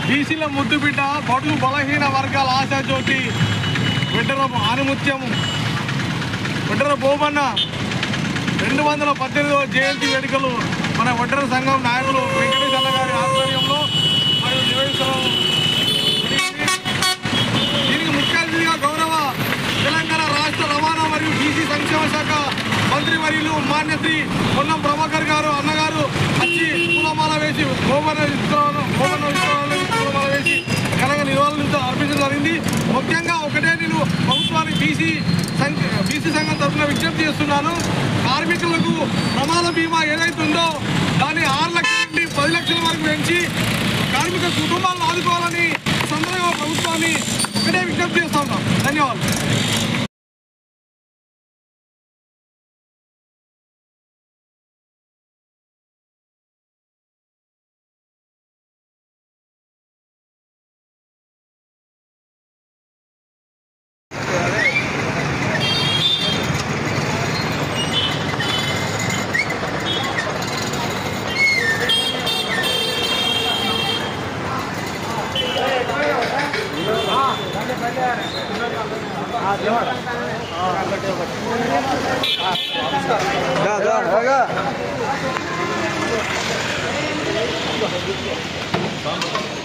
బీసీల ముద్దుబిడ్డ బడుగు బలహీన వర్గాల ఆశాజ్యోతి వెంటర ఆనిముత్యం వెంటర బోబన్న 218వ జయంతి వేడుకలు మన ఒంటరి సంఘం నాయకులు వెంకటేశ్వర గారి ఆధ్వర్యంలో మరియు నిర్వహించడం. దీనికి ముఖ్య అతిథిగా గౌరవ తెలంగాణ రాష్ట్ర రవాణా మరియు బీసీ సంక్షేమ శాఖ మంత్రి వర్యులు మాన్యశ్రీ పొన్నం ప్రభాకర్ గారు అన్నగారు వచ్చి పూలమాల వేసి పూలమాల వేసి ఘనంగా నివాళులు అర్పించడం జరిగింది. ముఖ్యంగా ఒకటే నేను ప్రభుత్వానికి బీసీ సంఘం తరఫున విజ్ఞప్తి చేస్తున్నాను. కార్మికులకు ప్రమాద బీమా ఏదైతే ఉందో దాన్ని 6 లక్షల నుండి 10 లక్షల వరకు పెంచి కార్మిక కుటుంబాలను ఆదుకోవాలని సందర్భంగా ప్రభుత్వాన్ని ఒకటే విజ్ఞప్తి చేస్తా ఉన్నాం. ధన్యవాదాలు. दा